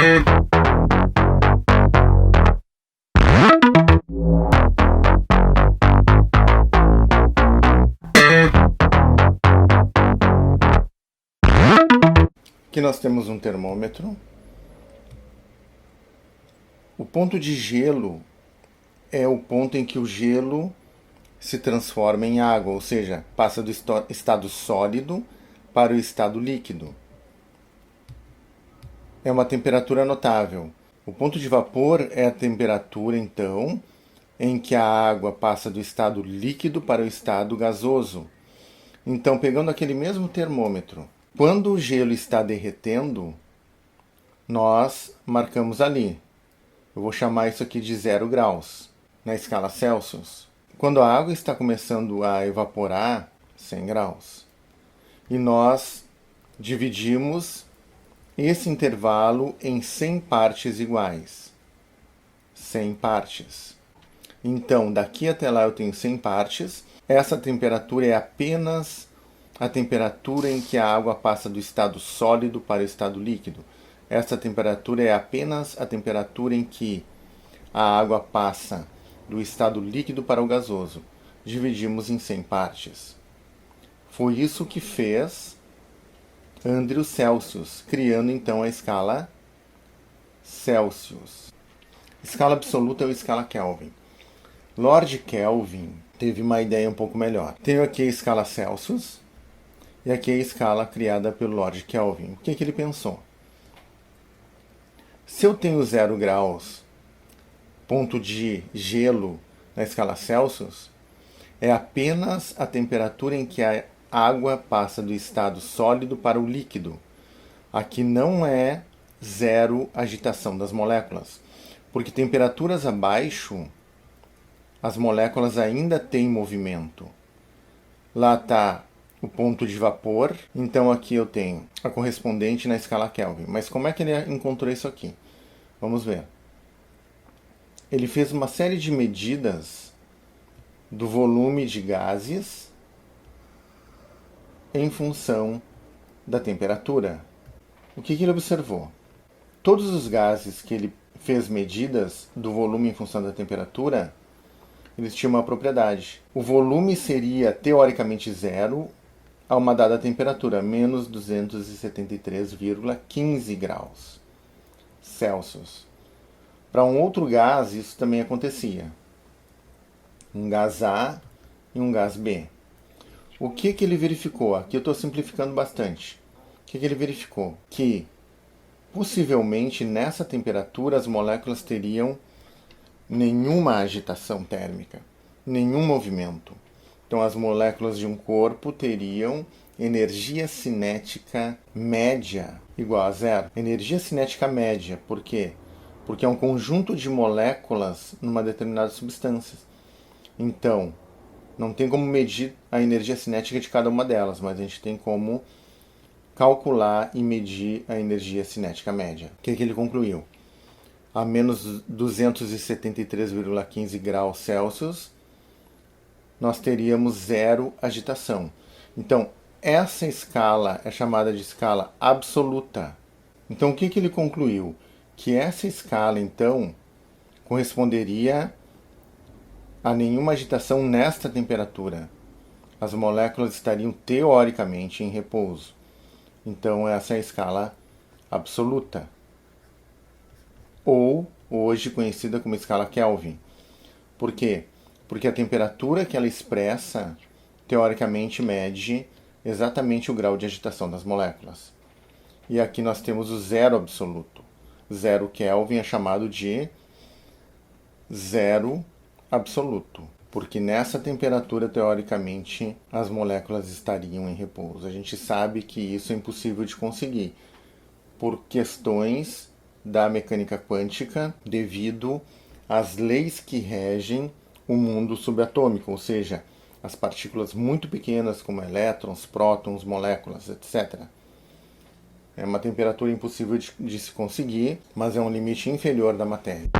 Aqui nós temos um termômetro. O ponto de gelo é o ponto em que o gelo se transforma em água, ou seja, passa do estado sólido para o estado líquido. É uma temperatura notável. O ponto de vapor é a temperatura, então, em que a água passa do estado líquido para o estado gasoso. Então, pegando aquele mesmo termômetro, quando o gelo está derretendo, nós marcamos ali. Eu vou chamar isso aqui de 0 graus, na escala Celsius. Quando a água está começando a evaporar, 100 graus. E nós dividimos esse intervalo em 100 partes iguais. 100 partes. Então, daqui até lá eu tenho 100 partes. Essa temperatura é apenas a temperatura em que a água passa do estado sólido para o estado líquido. Essa temperatura é apenas a temperatura em que a água passa do estado líquido para o gasoso. Dividimos em 100 partes. Foi isso que fez Andrew Celsius, criando então a escala Celsius. Escala absoluta ou escala Kelvin. Lord Kelvin teve uma ideia um pouco melhor. Tenho aqui a escala Celsius e aqui a escala criada pelo Lord Kelvin. O que ele pensou? Se eu tenho 0 graus, ponto de gelo na escala Celsius, é apenas a temperatura em que a água passa do estado sólido para o líquido. Aqui não é zero agitação das moléculas, porque temperaturas abaixo, as moléculas ainda têm movimento. Lá está o ponto de vapor, então aqui eu tenho a correspondente na escala Kelvin. Mas como é que ele encontrou isso aqui? Vamos ver. Ele fez uma série de medidas do volume de gases em função da temperatura. O que ele observou? Todos os gases que ele fez medidas do volume em função da temperatura, eles tinham uma propriedade. O volume seria teoricamente zero a uma dada temperatura, menos 273,15 graus Celsius. Para um outro gás, isso também acontecia. Um gás A e um gás B. O que ele verificou? Aqui eu estou simplificando bastante. O que ele verificou? Que, possivelmente, nessa temperatura, as moléculas teriam nenhuma agitação térmica, nenhum movimento. Então, as moléculas de um corpo teriam energia cinética média igual a zero. Energia cinética média, por quê? Porque é um conjunto de moléculas numa determinada substância. Então, não tem como medir a energia cinética de cada uma delas, mas a gente tem como calcular e medir a energia cinética média. O que ele concluiu? A menos 273,15 graus Celsius, nós teríamos zero agitação. Então, essa escala é chamada de escala absoluta. Então, o que ele concluiu? Que essa escala, então, corresponderia a nenhuma agitação nesta temperatura. As moléculas estariam teoricamente em repouso. Então, essa é a escala absoluta. Ou, hoje conhecida como escala Kelvin. Por quê? Porque a temperatura que ela expressa, teoricamente, mede exatamente o grau de agitação das moléculas. E aqui nós temos o zero absoluto. 0 Kelvin é chamado de zero absoluto, porque nessa temperatura, teoricamente, as moléculas estariam em repouso. A gente sabe que isso é impossível de conseguir, por questões da mecânica quântica, devido às leis que regem o mundo subatômico, ou seja, as partículas muito pequenas como elétrons, prótons, moléculas, etc. É uma temperatura impossível de se conseguir, mas é um limite inferior da matéria.